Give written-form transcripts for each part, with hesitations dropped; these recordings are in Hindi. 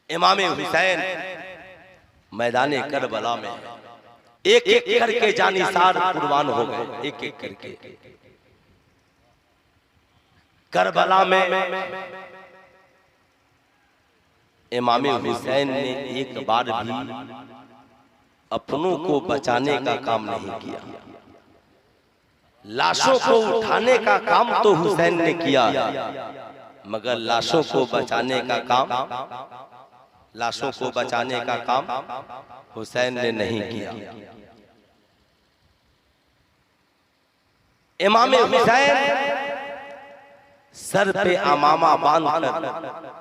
इमाम हुसैन मैदाने करबला में एक एक करके जानिसार कुर्बान हो गए, एक एक करके। करबला में इमाम हुसैन ने एक बार भी अपनों को बचाने का काम नहीं किया। लाशों को उठाने का काम तो हुसैन ने किया, मगर लाशों को बचाने का काम, लाशों को बचाने का काम हुसैन ने नहीं किया। इमाम हुसैन सर पे अमामा बांधकर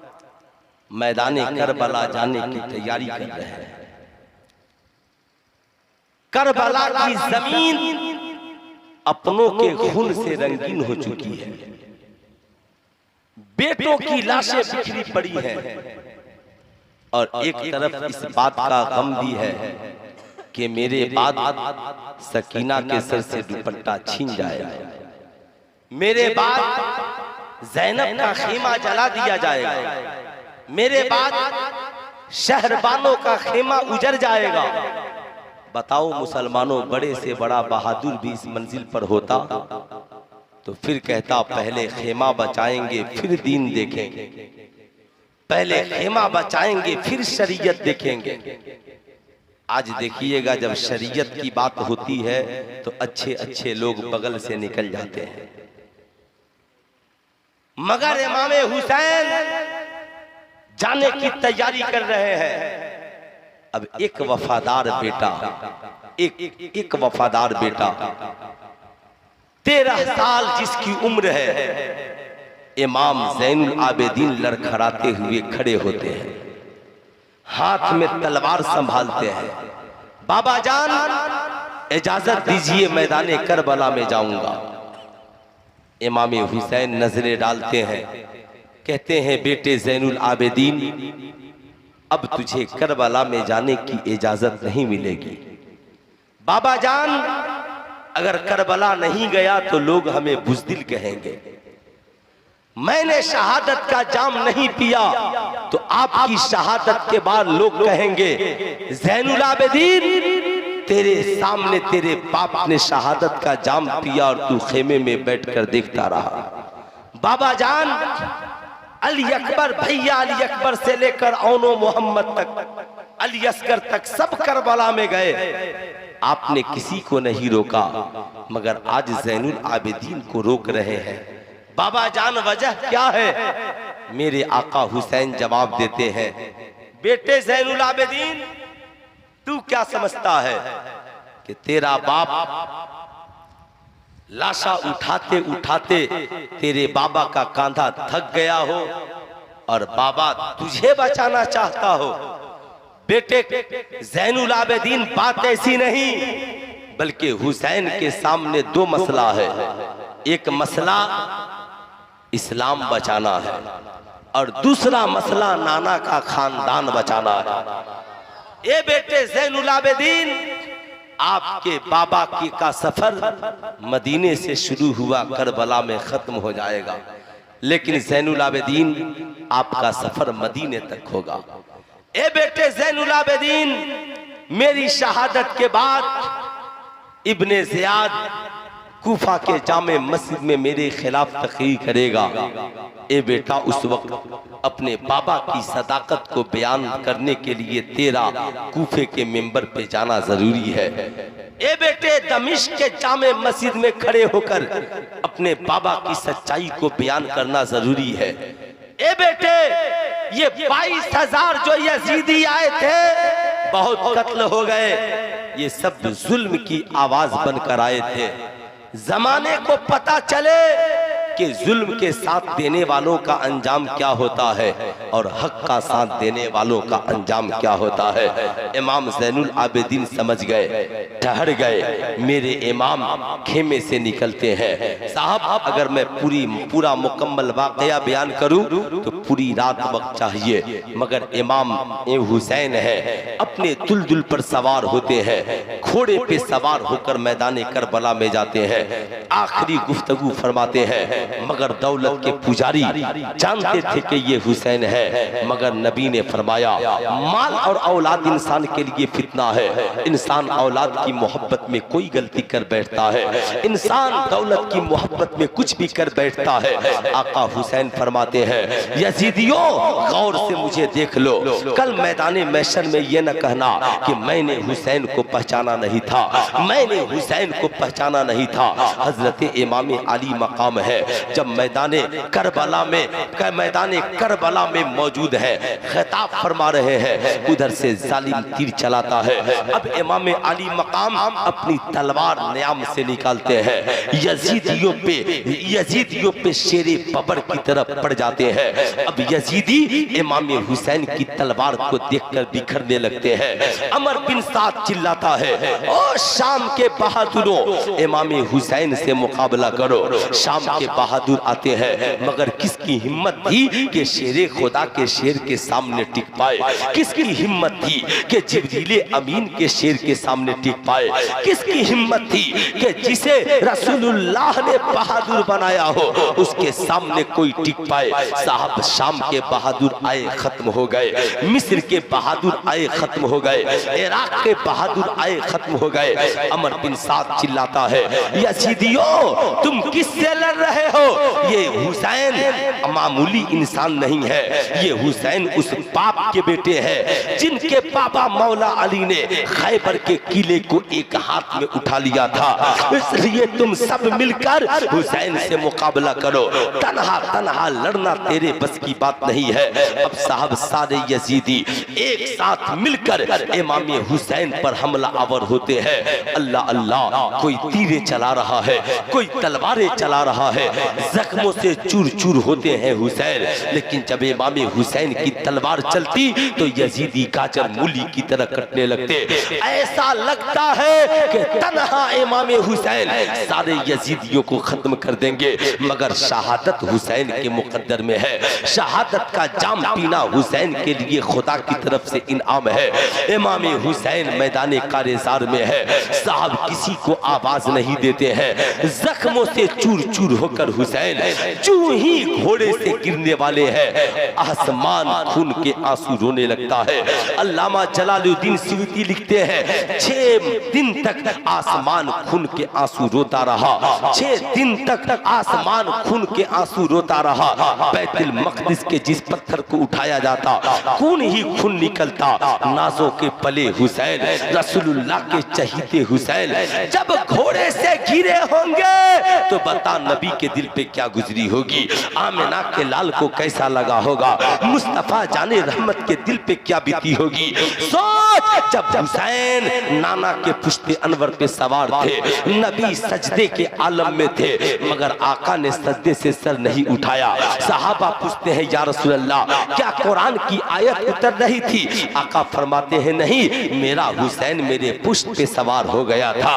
मैदाने करबला जाने की तैयारी कर रहे हैं। करबला की जमीन अपनों के खून से रंगीन हो चुकी है, बेटों की लाशें बिखरी पड़ी हैं, और एक तरफ इस बात का गम भी है कि मेरे बाद सकीना के सर से दुपट्टा छीन जाएगा, मेरे बाद ज़ैनब का खेमा जला दिया जाएगा, मेरे बाद शहरबानों का खेमा उजड़ जाएगा। बताओ मुसलमानों, बड़े से बड़ा बहादुर भी इस मंजिल पर होता तो फिर कहता पहले खेमा बचाएंगे फिर दीन देखेंगे, पहले खेमा बचाएंगे फिर शरीयत देखेंगे। आज देखिएगा जब शरीयत की बात होती है तो अच्छे अच्छे लोग बगल से निकल जाते हैं, मगर इमाम हुसैन जाने की तैयारी कर रहे हैं। अब एक वफादार बेटा, एक वफादार बेटा 13 साल जिसकी उम्र है, इमाम ज़ैनुल आबिदीन लड़खड़ाते हुए खड़े होते हैं, हाथ में तलवार संभालते हैं। बाबा जान इजाजत दीजिए, मैदाने करबला में जाऊंगा। इमाम हुसैन नजरें डालते हैं, कहते हैं बेटे ज़ैनुल आबिदीन, अब तुझे करबला में जाने की इजाजत नहीं मिलेगी। बाबा जान अगर करबला नहीं गया तो लोग हमें बुज़दिल कहेंगे, मैंने शहादत का जाम नहीं पिया तो आपकी शहादत के बाद लोग कहेंगे ज़ैनुल आबिदीन तेरे सामने तेरे बाप ने शहादत का जाम पिया और तू खेमे में बैठकर देखता रहा। बाबा जान अली अकबर, भैया अली अकबर से लेकर औनो मोहम्मद तक, अली असगर तक सब करबला में गए, आपने किसी को नहीं रोका, मगर आज ज़ैनुल आबिदीन को रोक रहे हैं। बाबा जान वजह क्या है? मेरे आका हुसैन जवाब देते हैं, बेटे ज़ैनुल आबिदीन तू क्या समझता है कि तेरा बाप लाशा उठाते उठाते तेरे बाबा का कांधा थक गया हो और बाबा तुझे बचाना चाहता हो? बेटे ज़ैनुल आबिदीन बात ऐसी नहीं, बल्कि हुसैन के सामने दो मसला है। एक मसला इस्लाम बचाना है और दूसरा मसला नाना का खानदान बचाना है। ये बेटे ज़ैनुल आबिदीन, आपके बाबा की का सफर मदीने से शुरू हुआ करबला में खत्म हो जाएगा, लेकिन ज़ैनुल आबिदीन आपका सफर मदीने तक होगा। ए बेटे ज़ैनुल आबिदीन, मेरी शहादत के बाद इब्ने ज़ियाद कूफा के जामे मस्जिद में मेरे खिलाफ तकरीर करेगा। ए बेटा, उस वक्त अपने बाबा की सदाकत को बयान करने के लिए तेरा कूफे के मिंबर पे जाना जरूरी है। ए बेटे, दमिश्क के जामे मस्जिद में खड़े होकर अपने बाबा की सच्चाई को बयान करना जरूरी है। ए बेटे, ये 22,000 जो यजीदी आए थे, बहुत कत्ल हो गए, ये सब जुल्म की आवाज बनकर आए थे। जमाने को पता चले कि जुल्म के साथ देने वालों का अंजाम क्या होता है और हक का साथ देने वालों का अंजाम क्या होता है। इमाम ज़ैनुल आबिदीन समझ गए, ठहर गए। मेरे इमाम खेमे से निकलते हैं। साहब, अगर मैं पूरा मुकम्मल वाक़या बयान करूं तो पूरी रात वक्त चाहिए, मगर इमाम हुसैन है, अपने दुलदुल पर सवार होते हैं, घोड़े पे सवार होकर मैदान करबला में जाते हैं। आखिरी गुफ्तगू फरमाते हैं, मगर दौलत के पुजारी जानते थे कि ये हुसैन है, मगर नबी ने फरमाया माल और औलाद इंसान के लिए फितना है। इंसान औलाद की मोहब्बत में कोई गलती कर बैठता है, इंसान दौलत की मोहब्बत में कुछ भी कर बैठता है। आका हुसैन फरमाते हैं यजीदियों गौर से मुझे देख लो, कल मैदाने मैशर में ये न कहना कि मैंने हुसैन को पहचाना नहीं था, मैंने हुसैन को पहचाना नहीं था। हजरत इमाम अली मकाम है, जब मैदाने करबला में मौजूद है, खिताब फरमा रहे हैं, उधर से जालिम तीर चलाता है। अब इमाम अली मकाम अपनी तलवार न्याम से निकालते हैं, यजीदियों पे शेरे बबर की तरफ पड़ जाते हैं। अब यजीदी इमाम हुसैन की तलवार को देखकर बिखरने लगते हैं। अमर बिन साद चिल्लाता है ओ शाम के बहादुरों, इमाम हुसैन से मुकाबला करो। शाम के बहादुर आते हैं, मगर किसकी हिम्मत थी कि शेरे खुदा के शेर के सामने टिक पाए? किसकी हिम्मत थी कि जिब्रील अमीन के शेर के सामने टिक पाए? किसकी हिम्मत थी कि जिसे रसूलुल्लाह ने बहादुर बनाया हो उसके सामने कोई टिक पाए? साहब शाम के बहादुर आए खत्म हो गए, मिस्र के बहादुर आए खत्म हो गए, इराक के बहादुर आए खत्म हो गए। अमर बिन साद चिल्लाता है यजीदियों तुम किससे लड़ रहे हो? ये हुसैन मामूली इंसान नहीं है, ये हुसैन उस बाप के बेटे हैं जिनके पापा मौला अली ने खैबर के किले को एक हाथ में उठा लिया था। इसलिए तुम सब मिलकर हुसैन से मुकाबला करो, तन्हा तन्हा लड़ना तेरे बस की बात नहीं है। अब साहब सारे यजीदी एक साथ मिलकर इमाम हुसैन पर हमला आवर होते हैं। अल्लाह अल्लाह, कोई तीरे चला रहा है, कोई तलवारें चला रहा है, जख्मों से चूर चूर होते हैं हुसैन। लेकिन जब इमाम हुसैन की तलवार चलती तो यजीदी गाजर मूली की तरह कटने लगते। ऐसा लगता है कि तन्हा इमाम हुसैन सारे यजीदियों को खत्म कर देंगे, मगर शहादत हुसैन के मुकद्दर में है। शहादत का जाम पीना हुसैन के लिए खुदा की तरफ से इनाम है। इमाम हुसैन मैदान कारेजार में है, साहब किसी को आवाज नहीं देते हैं। जख्मों से चूर चूर होकर हुसैन चू ही घोड़े से गिरने वाले हैं। आसमान खून के आंसू रोने लगता है। अल्लामा जलालुद्दीन सुयूती लिखते हैं 6 दिन तक आसमान खून के आंसू रोता रहा, 6 दिन तक आसमान खून के आंसू रोता रहा। बैतुल मक़दिस के जिस पत्थर को उठाया जाता खून ही खून निकलता। नाजों के पले हुसैन, रसूलुल्लाह के चहीते हुसैन जब घोड़े से गिरे होंगे तो बता नबी के दिल पे क्या गुजरी होगी, आमिना के लाल को कैसा लगा होगा, मुस्तफा जाने रहमत के दिल पे क्या बीती होगी। सोच जब हुसैन नाना के पुश्ते अनवर पे सवार थे, नबी सजदे के आलम में थे, मगर आका ने सजदे से सर नहीं उठाया। सहाबा पूछते हैं या रसूल अल्लाह क्या कुरान की आयत उतर रही थी? आका फरमाते हैं नहीं, मेरा हुसैन मेरे पुश्त पे सवार हो गया था।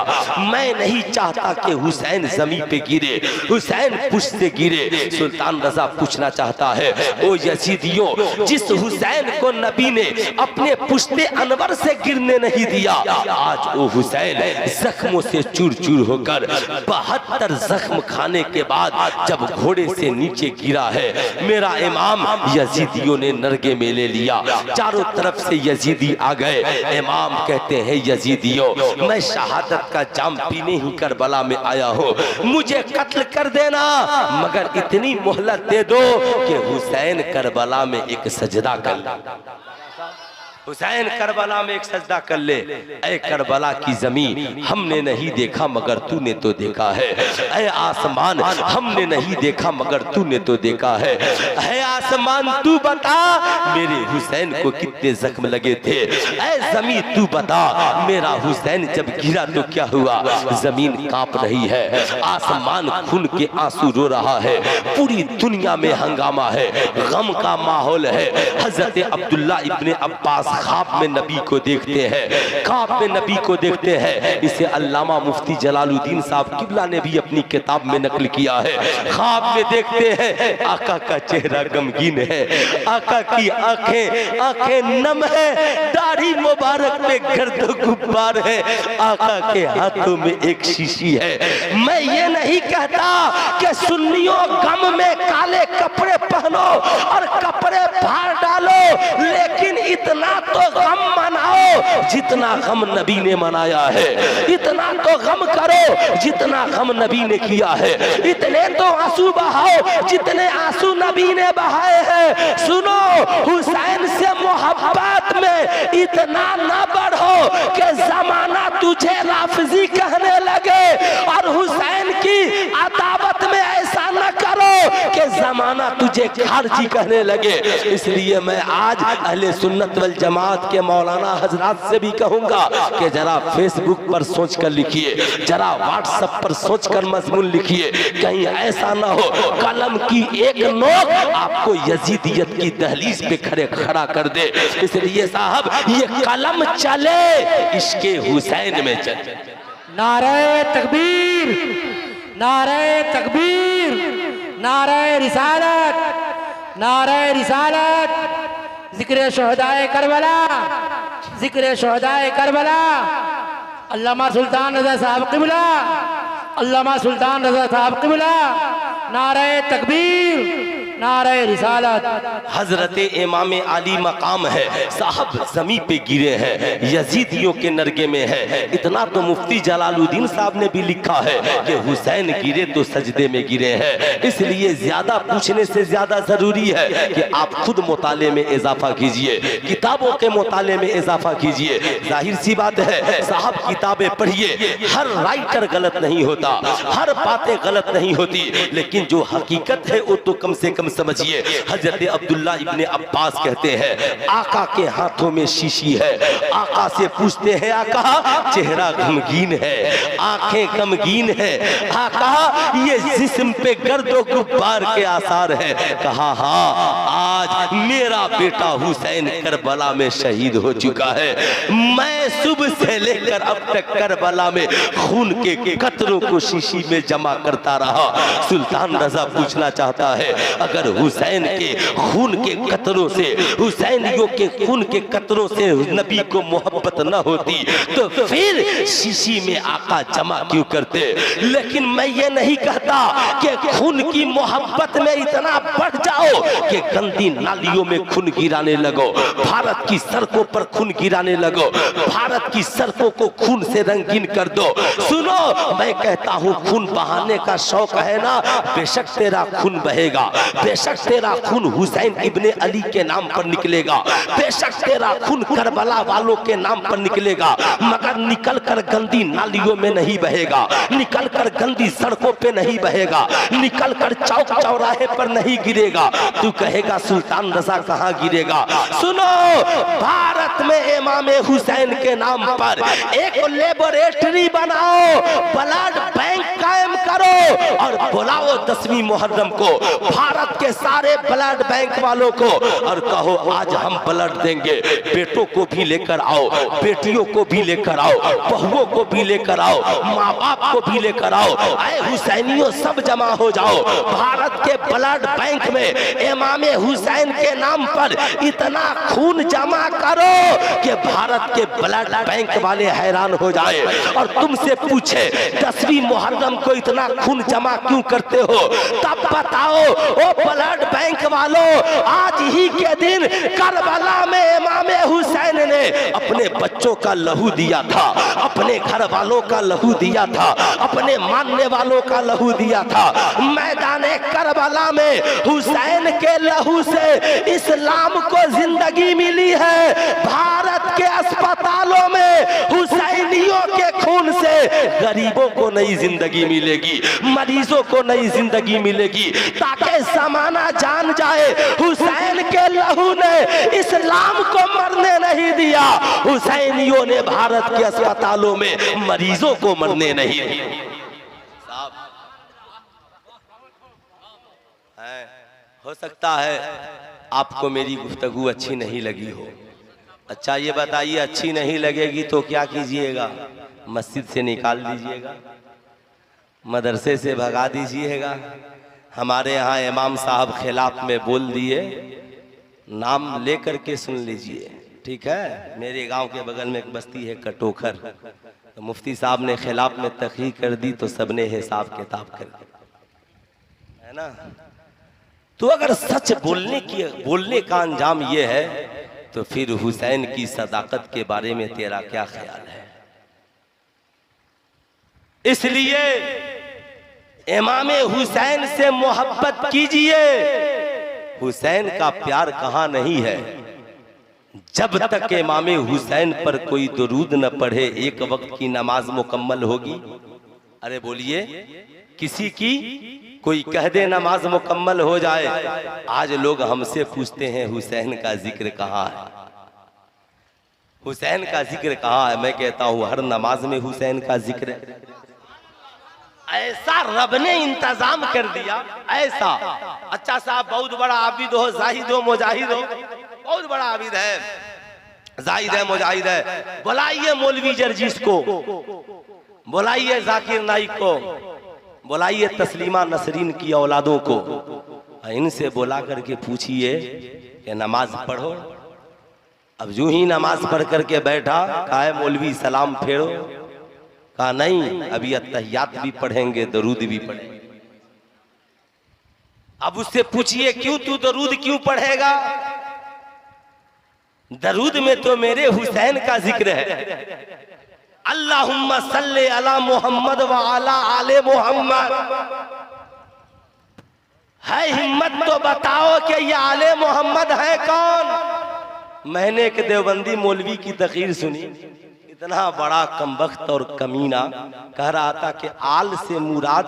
मैं नहीं चाहता कि हुसैन जमीन पे गिरे, हुसैन पुश्त से गिरे। सुल्तान रजा पूछना चाहता है ओ यजीदियों, जिस हुसैन को नबी ने अपने पुश्ते अनवर से गिरने नहीं दिया, आज वो हुसैन जख्मों से चूर चूर होकर 72 जख्म खाने के बाद जब घोड़े से नीचे गिरा है, मेरा इमाम यजीदियों ने नरगे में ले लिया। चारों तरफ से यजीदी आ गए। इमाम कहते हैं यजीदियों, मैं शहादत का जाम पीने ही करबला में आया हूँ, मुझे कत्ल कर देना, मगर इतनी मोहलत दे दो कि हुसैन करबला में एक सजदा कर, हुसैन करबला में एक सजदा कर ले। ऐ करबला की जमीन हमने नहीं देखा मगर तूने तो देखा है, ऐ आसमान हमने नहीं देखा मगर तूने तो देखा है। ऐ आसमान तू बता मेरे हुसैन को कितने जख्म लगे थे, ऐ जमीन तू बता मेरा हुसैन जब गिरा तो क्या हुआ। जमीन कांप रही है, आसमान खून के आंसू रो रहा है, पूरी दुनिया में हंगामा है, गम का माहौल है। हजरत अब्दुल्ला इब्ने अब्बास ख्वाब में नबी को देखते हैं, ख्वाब में नबी को देखते हैं। इसे अल्लामा मुफ्ती जलालुद्दीन साहब किबला ने भी अपनी किताब में नकल किया है। ख्वाब में देखते हैं आका का चेहरा गमगीन है, आका की आंखें नम है, दाढ़ी मुबारक पे गर्द गुब्बार है, आका के हाथों में एक शीशी है। मैं ये नहीं कहता कि सुन्नियों गम में काले कपड़े पहनो और कपड़े फाड़ डालो, लेकिन इतना तो गम मनाओ जितना गम नबी ने मनाया है, इतना तो गम करो जितना गम नबी ने किया है, इतने तो आंसू बहाओ जितने आंसू नबी ने बहाए हैं। सुनो, हुसैन से मोहब्बत में इतना ना बढ़ो कि जमाना तुझे लाफजी कहने लगे, और हुसैन की अदावत में ऐसा न करो कि जमाना तुझे खारजी कहने लगे। इसलिए मैं आज अहले सुन्नत वल जमात के मौलाना हजरात से भी कहूंगा कि जरा फेसबुक पर सोच कर लिखिए, जरा व्हाट्सएप पर सोच कर मजमून लिखिए, कहीं ऐसा ना हो कलम की एक नोक आपको यजीदियत की दहलीज पे खड़ा कर दे। इसलिए साहब ये कलम चले इसके हुसैन में चले। नारे तकबीर, नारे तकबीर, नारे रिसालत, नारे रिसालत, जिक्र शोहदाए करबला, जिक्र शोहदाए करबला, अल्लामा सुल्तान रज़ा साहब क़िबला, अल्लामा सुल्तान रज़ा साहब क़िबला, नारे तकबीर, नारे रिसालत। हजरत इमाम आली मकाम है साहब, जमी पे गिरे हैं, यजीदियों के नरगे में है। इतना तो मुफ्ती जलालुद्दीन साहब ने भी लिखा है कि हुसैन गिरे तो सजदे में गिरे हैं। इसलिए ज्यादा पूछने से ज्यादा जरूरी है कि आप खुद मुताले में इजाफा कीजिए, किताबों के मुताले में इजाफा कीजिए। जाहिर सी बात है साहब, किताबें पढ़िए, हर राइटर गलत नहीं होता, हर बातें गलत नहीं होती, लेकिन जो हकीकत है वो तो कम से कम समझिए। हजरत अब्दुल्ला इब्ने अब्बास कहते हैं आका के हाथों में शीशी है। आका से पूछते हैं आका चेहरा गमगीन है, आंखें गमगीन है, आका ये जिस्म पे गर्दो गुब्बार के आसार है। कहा हाँ, आज मेरा बेटा हुसैन करबला में शहीद हो चुका है। मैं सुबह से लेकर अब तक करबला में खून के कतरों को शीशी में जमा करता रहा। सुल्तान रजा पूछना चाहता है अगर हुसैन के खून के कतरों से, हुसैनियों के खून के कतरों से नबी को मोहब्बत न होती तो फिर शीशी में आका जमा क्यों करते। लेकिन मैं ये नहीं कहता कि खून की मोहब्बत में इतना बढ़ जाओ कि गंदी नालियों में खून गिराने लगो, भारत की सड़कों पर खून गिराने लगो, भारत की सड़कों को खून से रंगीन कर दो। सुनो, मैं कहता हूँ खून बहाने का शौक है ना, बेशक तेरा खून बहेगा, बेशक तेरा खून हुसैन इब्ने अली के नाम पर निकलेगा, बेशक तेरा खून करबला वालों के नाम पर निकलेगा, मगर निकल कर गंदी नालियों में नहीं बहेगा, निकल कर गंदी सड़कों पे नहीं बहेगा, निकल कर चौक चौराहे पर नहीं गिरेगा। तू कहेगा सुल्तान रजा कहाँ गिरेगा। सुनो, भारत में इमाम हुसैन के नाम पर एक लेबोरेटरी बनाओ, ब्लड बैंक कायम करो और बुलाओ 10वीं मुहर्रम को भारत के सारे ब्लड बैंक वालों को और कहो आज हम ब्लड देंगे। बेटों को भी लेकर आओ, बेटियों को भी लेकर आओ, बहुओं को भी लेकर आओ, माँ बाप को भी लेकर आओ, आए हुसैनियों सब जमा हो जाओ। भारत के ब्लड बैंक में इमाम हुसैन के नाम पर इतना खून जमा करो कि भारत के ब्लड बैंक वाले हैरान हो जाए और तुमसे पूछे 10वीं मुहर्रम को इतना खून जमा क्यों करते हो। तब बताओ ओ ब्लड बैंक वालों, आज ही के दिन करबला में इमाम हुसैन ने अपने बच्चों का लहू दिया था, अपने घर वालों का लहू दिया था, अपने मानने वालों का लहू दिया था। मैदाने करबला में हुसैन के लहू से इस्लाम को जिंदगी मिली है। भारत के अस्पतालों में हुसैनियों के खून से गरीबों को नई जिंदगी मिलेगी, मरीजों को नई जिंदगी मिलेगी, ताकि जमाना जान जाए हुसैन के लहू ने इस्लाम को मरने नहीं दिया, हुसैनियों ने भारत के अस्पतालों में मरीजों को मरने नहीं दिया। हो सकता है आपको मेरी गुफ्तगू अच्छी नहीं लगी हो, अच्छा ये बताइए, अच्छी नहीं लगेगी तो क्या कीजिएगा? मस्जिद से निकाल दीजिएगा, मदरसे से भगा दीजिएगा। हमारे यहाँ इमाम साहब खिलाफ में बोल दिए, नाम लेकर के सुन लीजिए, ठीक है? मेरे गांव के बगल में एक बस्ती है कटोखर, तो मुफ्ती साहब ने खिलाफ में तहकीक कर दी तो सबने हिसाब किताब कर दिया, है ना? तो अगर सच बोलने का अंजाम ये है तो फिर हुसैन की सदाकत के बारे में तेरा क्या ख्याल है? इसलिए इमाम हुसैन से मोहब्बत कीजिए। हुसैन का प्यार कहां नहीं है? जब तक इमाम हुसैन पर कोई दुरूद न पढ़े एक वक्त की नमाज मुकम्मल होगी? अरे बोलिए, किसी की कोई कह दे नमाज मुकम्मल हो जाए। आज लोग हमसे पूछते हैं हुसैन का जिक्र कहाँ है, हुसैन का जिक्र कहाँ है? मैं कहता हूं हर नमाज में हुसैन का जिक्र है। ऐसा रब ने इंतजाम कर दिया, ऐसा। अच्छा साहब बहुत बड़ा आबिद हो, जाहिद हो, मुजाहिद हो, बहुत बड़ा आबिद है, जाहिद है, मुजाहिद है, बुलाइए मौलवी जर्जिस को, बुलाइए जाकिर नाइक को, बुलाइए तस्लीमा नसरीन की औलादों को, इनसे बुला करके पूछिए कि नमाज पढ़ो। अब यूं ही नमाज पढ़ करके बैठा, कहा है मौलवी सलाम फेरो, कहा नहीं अभी अत्तहियात भी पढ़ेंगे, दरूद भी पढ़ेंगे। अब उससे पूछिए क्यों तू दरूद क्यों पढ़ेगा? दरूद में तो मेरे हुसैन का जिक्र है। अल्लाहुम्मा सल्ले अला मोहम्मद व अला आले मोहम्मद। है हिम्मत तो बताओ कि ये आले मोहम्मद है कौन? मैंने एक देवबंदी मौलवी की तकरीर सुनी, इतना बड़ा कमबख्त और कमीना, कह रहा था कि आल से मुराद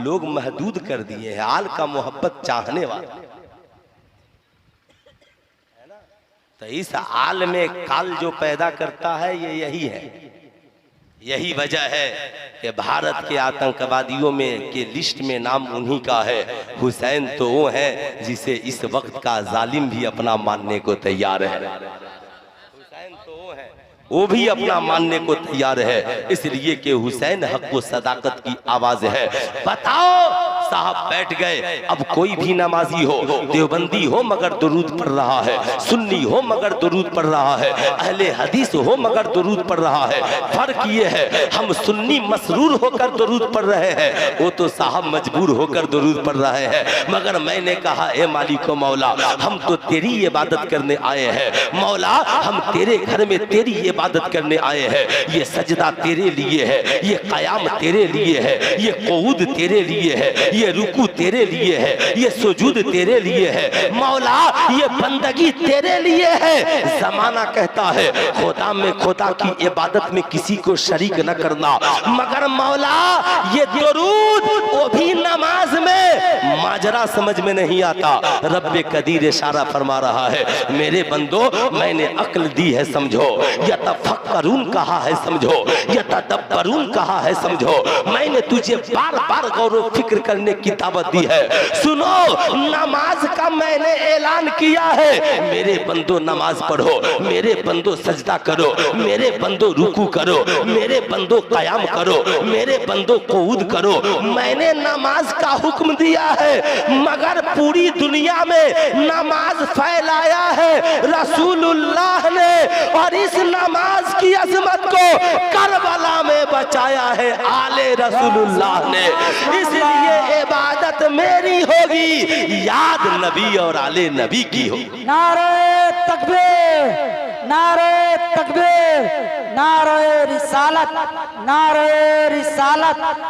लोग महदूद कर दिए हैं, आल का मोहब्बत चाहने वाला। तो इस आल में काल जो पैदा करता है ये यही है। यही वजह है कि भारत के आतंकवादियों में के लिस्ट में नाम उन्हीं का है। हुसैन तो वो है जिसे इस वक्त का जालिम भी अपना मानने को तैयार है। हुसैन तो वो है, वो भी अपना मानने को तैयार है, इसलिए कि हुसैन हक व सदाकत की आवाज है। बताओ साहब बैठ गए, अब कोई भी नमाजी हो, देवबंदी हो मगर दुरूद पढ़ रहा है, सुन्नी हो मगर दुरूद पढ़ रहा है, अहले हदीस हो मगर दुरूद पढ़ रहा है। फर्क ये है हम सुन्नी मसरूर होकर दुरूद पढ़ रहे हैं, वो तो साहब मजबूर होकर दुरूद पढ़ रहे हैं। मगर मैंने कहा ए मालिक मौला, हम तो तेरी इबादत करने आए हैं मौला, हम तेरे घर में तेरी इबादत करने आए हैं। ये सजदा तेरे लिए है, ये कयाम तेरे लिए है, ये क़ुऊद तेरे लिए है, ये रुकू तेरे लिए है, ये सुजूद तेरे लिए है मौला, ये बंदगी तेरे लिए है। जमाना कहता है खुदा में खुदा की इबादत में किसी को शरीक न करना, मगर मौला ये दुरूद वो भी नमाज में माजरा समझ में नहीं आता। रब्बे कदीर इशारा फरमा रहा है, मेरे बंदो मैंने अक्ल दी है समझो, यतफक्करून कहा है समझो, यतदब्बरून कहा है समझो। मैंने तुझे बार बार गौर व फिक्र करने की दावत दी है। सुनो नमाज का मैंने ऐलान किया है, मेरे बंदो नमाज पढ़ो, मेरे बंदो सजदा करो, मेरे बंदो रुकू करो, मेरे बंदो कयाम करो, मेरे बंदो क़ुऊद करो। मैंने नमाज का हुक्म दिया है, मगर पूरी दुनिया में नमाज फैलाया है रसूलुल्लाह ने, और इस नमाज की अजमत को करबला में बचाया है आले रसूलुल्लाह ने। इसलिए इबादत मेरी होगी, याद नबी और आले नबी की होगी। नारे तकबीर, नारे तकबीर, नारे रिसालत, नारे रिसालत।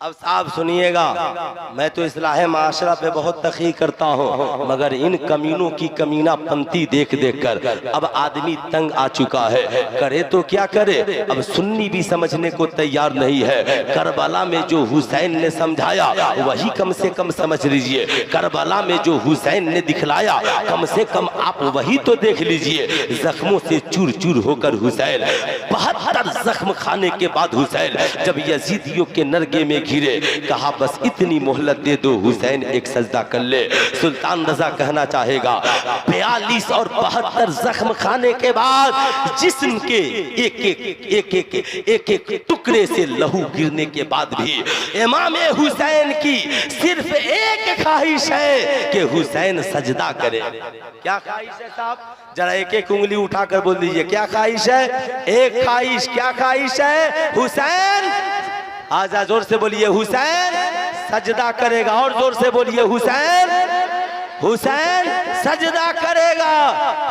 अब साहब सुनिएगा, मैं तो इस्लाह माशरा पे बहुत तहकीक करता हूँ, मगर इन कमीनों की कमीना पंथी देख देख कर अब आदमी तंग आ चुका है। करे तो क्या करे, अब सुन्नी भी समझने को तैयार नहीं है। करबला में जो हुसैन ने समझाया वही कम से कम समझ लीजिए, करबला में जो हुसैन ने दिखलाया कम से कम आप वही तो देख लीजिए। जख्मों से चूर चूर होकर हुसैन, 72 जख्म खाने के बाद हुसैन जब यजीदियों के नरगे में घी धीरे कहा बस इतनी मोहलत दे दो, हुसैन एक सजदा कर ले। सुल्तान रजा कहना चाहेगा 42 और 72 जख्म खाने के बाद जिस्म के एक टुकड़े से लहू गिरने के बाद भी इमाम हुसैन की सिर्फ एक ख्वाहिश है कि हुसैन सजदा करे। क्या ख्वाहिश है साहब? जरा एक एक उंगली उठाकर बोल दीजिए, क्या ख्वाहिश है? एक ख्वाहिश। क्या ख्वाहिश है? हुसैन, आजा जोर से बोलिए, हुसैन सजदा करेगा। और जोर से बोलिए, हुसैन, हुसैन सजदा करेगा।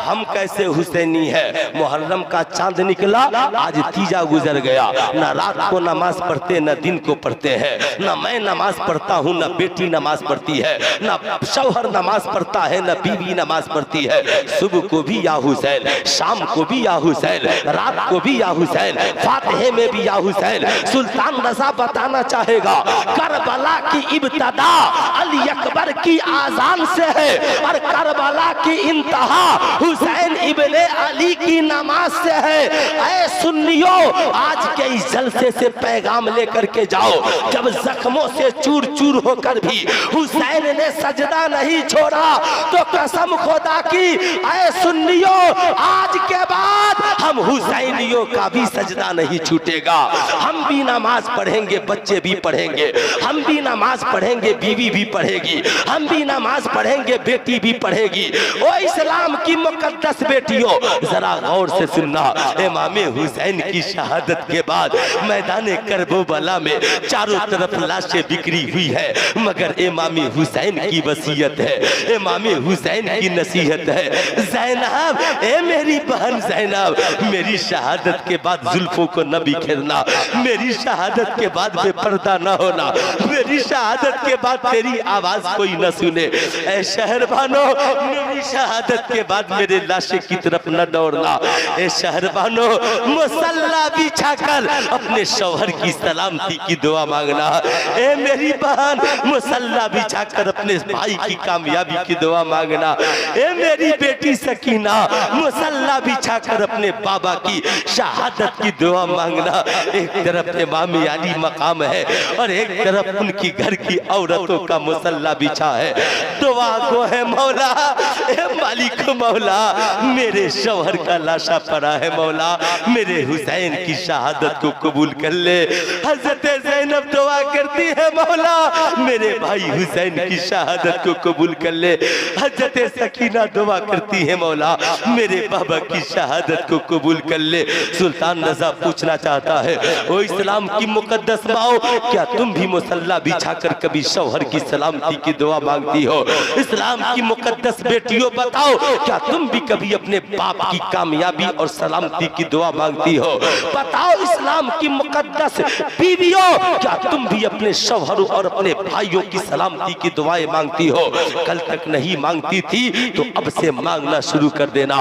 हम कैसे हुसैनी है? मुहर्रम का चांद निकला, आज तीजा गुजर गया, ना रात को नमाज पढ़ते न दिन को पढ़ते हैं, न मैं नमाज पढ़ता हूँ न बेटी नमाज पढ़ती है, न शौहर नमाज पढ़ता है न बीवी नमाज पढ़ती है। सुबह को भी या हुसैन, शाम को भी या हुसैन, रात को भी या हुसैन, फातिहे में भी या हुसैन। सुल्तान रजा बताना चाहेगा करबला की इब्तदा अली अकबर की आजान से है और करबला की इंतहा हुसैन इब्ने अली की नमाज से है। ऐ सुन्नियों, आज के इस जलसे से पैगाम लेकर के जाओ, जब जख्मों से चूर चूर होकर भी हुसैन ने सजदा नहीं छोड़ा तो कसम खुदा की, ऐ सुन्नियों, आज के बाद हम हुसैनियों का भी सजदा नहीं छूटेगा। हम भी नमाज पढ़ेंगे, बच्चे भी पढ़ेंगे, हम भी नमाज पढ़ेंगे, बीवी भी पढ़ेगी, हम भी नमाज पढ़ेंगे, बेटी भी पढ़ेगी। ओ इस्लाम की मुकद्दस बेटियों, जरा गौर से सुनना। इमाम हुसैन की शहादत के बाद मैदान करबला में चारों तरफ लाशें बिखरी हुई है, मगर इमाम हुसैन की वसीयत है, इमाम हुसैन की नसीहत है। ज़ैनब, ए मेरी बहन ज़ैनब, मेरी शहादत के बाद जुल्फों को न बिखेरना, मेरी शहादत के बाद बेपर्दा न होना, मेरी शहादत के बाद तेरी आवाज कोई न सुने। ऐ शहरबानो, मेरी शहादत के बाद मेरे लाशे की तरफ न दौड़ना। ए शहरबानो, मुसल्ला बिछाकर अपने शौहर की सलामती की दुआ मांगना। ए मेरी बहन, मुसल्ला बिछाकर अपने भाई की कामयाबी की दुआ मांगना। ए मेरी बेटी सकीना, मुसल्ला बिछाकर अपने बाबा की शहादत की दुआ मांगना। एक तरफ इमाम अली मकाम है और एक तरफ उनकी घर की औरतों का मुसल्ला बिछा है। दुआ को है मौला, मालिक मौला, मेरे शौहर का लाशा पड़ा है मौला, मेरे हुसैन की शहादत को कबूल कर ले। हजरत ज़ैनब दुआ करती है मौला, मेरे भाई हुसैन की शहादत को कबूल कर ले। हजरत सकीना दुआ करती है मौला, मेरे बाबा की शहादत को कबूल कर ले। सुल्तान रजा पूछना चाहता है, ओ इस्लाम की मुकद्दस माओ, क्या तुम भी मुसल्ला बिछाकर कभी शौहर की सलामती की दुआ मांगती हो? इस्लाम की मुकद्दस बेटियों बताओ, क्या तुम भी कभी अपने बाप की कामयाबी और सलामती की दुआ मांगती हो? बताओ इस्लाम की मुकद्दस बीवियों, क्या तुम भी अपने शौहरों और अपने भाइयों की सलामती की दुआएं मांगती हो? कल तक नहीं मांगती थी तो अब से मांगना शुरू कर देना।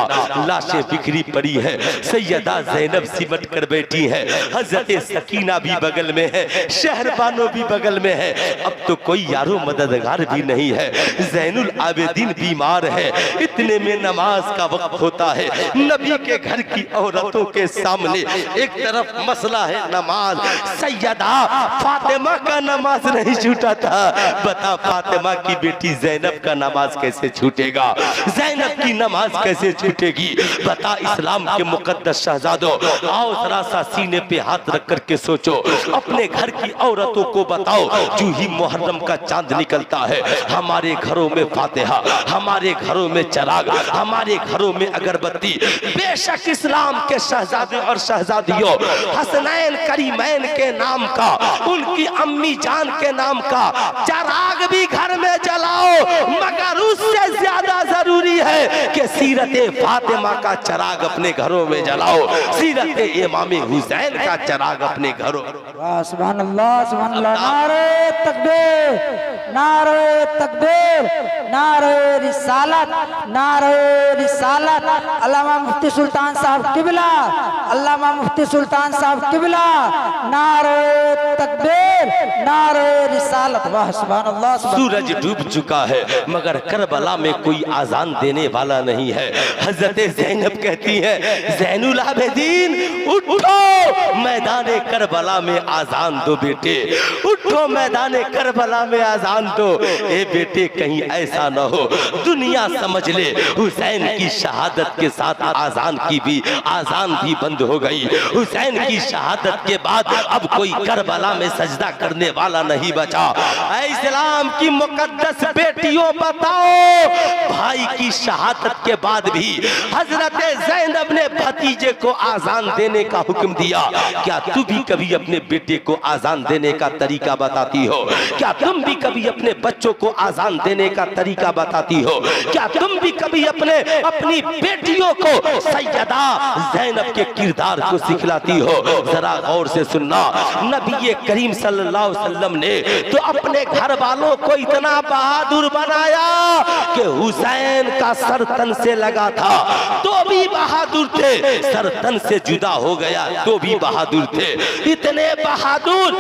लाशें बिखरी पड़ी है, सैयदा ज़ैनब सिमट कर बैठी है, हजरत सकीना भी बगल में है, शहरबानो भी बगल में है। अब तो कोई यारो मददगार भी नहीं है। ज़ैनुल आबिदीन बीमार है, इतने में नमाज का वक्त होता है। नबी के घर की औरतों के सामने एक तरफ मसला है नमाज, सैयदा फातिमा का नमाज नहीं छूटा था। बता फातिमा की बेटी ज़ैनब का नमाज कैसे छूटेगा? ज़ैनब की नमाज कैसे छूटेगी? बता इस्लाम के मुकद्दस शहजादों, आओ जरा सा सीने पे हाथ रख करके सोचो, अपने घर की औरतों को बताओ, जो ही मुहर्रम का चांद निकलता है हमारे घरों में फातिहा, हमारे घरों में चराग, हमारे घरों में अगरबत्ती। बेशक इस्लाम के शहजादे और शहजादियों, हसनैन करीमैन के नाम का, उनकी अम्मी जान के नाम का चराग भी घर में जलाओ, मगर उससे ज्यादा जरूरी है कि सीरत फातिमा का चराग अपने घरों में जलाओ, सीरत इमाम हुसैन का चराग अपने घरों। सुभान अल्लाह, सुभान अल्लाह, नारे तकबीर, नारे तकबीर, नारे रिसालत, नारे रिसालत। अल्लामा मुफ्ती सुल्तान साहब किबला, अल्लामा मुफ्ती सुल्तान साहब किबला, नारे तकबीर, नारे रिसालत। वाह सुभान अल्लाह। सूरज डूब चुका है मगर करबला में कोई आजान देने वाला नहीं है। हजरत ज़ैनब कहती है, ज़ैनुल आबिदीन उठो, मैदाने करबला में आजान दो बेटे, उठो मैदाने करबला में आजान दो। ए बेटे कहीं ऐसा न हो दुनिया समझ ले हुसैन की शहादत के साथ आजान भी बंद हो गई। हुसैन की शहादत के बाद अब कोई करबला में सजदा करने वाला नहीं बचा। ऐ इस्लाम की मुकद्दस बेटियों बताओ, भाई की शहादत के बाद भी हजरत ज़ैनब ने भतीजे को आजान देने का हुक्म दिया। क्या तू भी कभी अपने बेटे को आजान देने का तरीका बताती हो? क्या तुम भी कभी अपने बच्चों को आजान देने का तरीका बताती हो? क्या तुम भी कभी अपनी बेटियों को सैयदा ज़ैनब के किरदार को सिखलाती हो? जरा गौर से सुनना, नबी करीम सल्लल्लाहु अलैहि वसल्लम ने तो अपने घर वालों को इतना बहादुर बनाया कि हुसैन का सर तन से लगा था तो भी बहादुर थे, सर तन से जुदा हो गया तो भी बहादुर थे। इतने बहादुर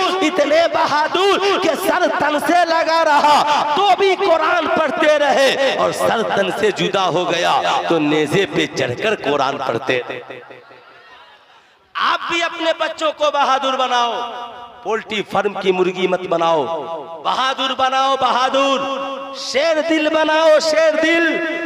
कि सर तन से लगा रहा तो भी कुरान पढ़ते रहे, और सर तन से जुदा हो गया तो नेज़े पे चढ़कर कुरान पढ़ते। आप भी अपने बच्चों को बहादुर बनाओ, पोल्ट्री फार्म की मुर्गी मत बनाओ, बहादुर बनाओ, बहादुर शेर दिल बनाओ, शेर दिल,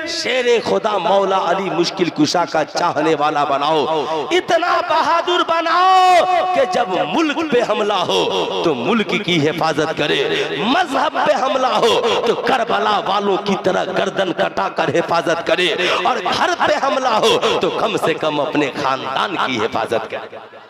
शेर खुदा मौला अली मुश्किल कुशा का चाहने वाला बनाओ। इतना बहादुर बनाओ कि जब मुल्क पे हमला हो तो मुल्क की हिफाजत करे, मजहब पे हमला हो तो करबला वालों की तरह गर्दन कटा कर हिफाजत करे, और घर पे हमला हो तो कम से कम अपने खानदान की हिफाजत करे।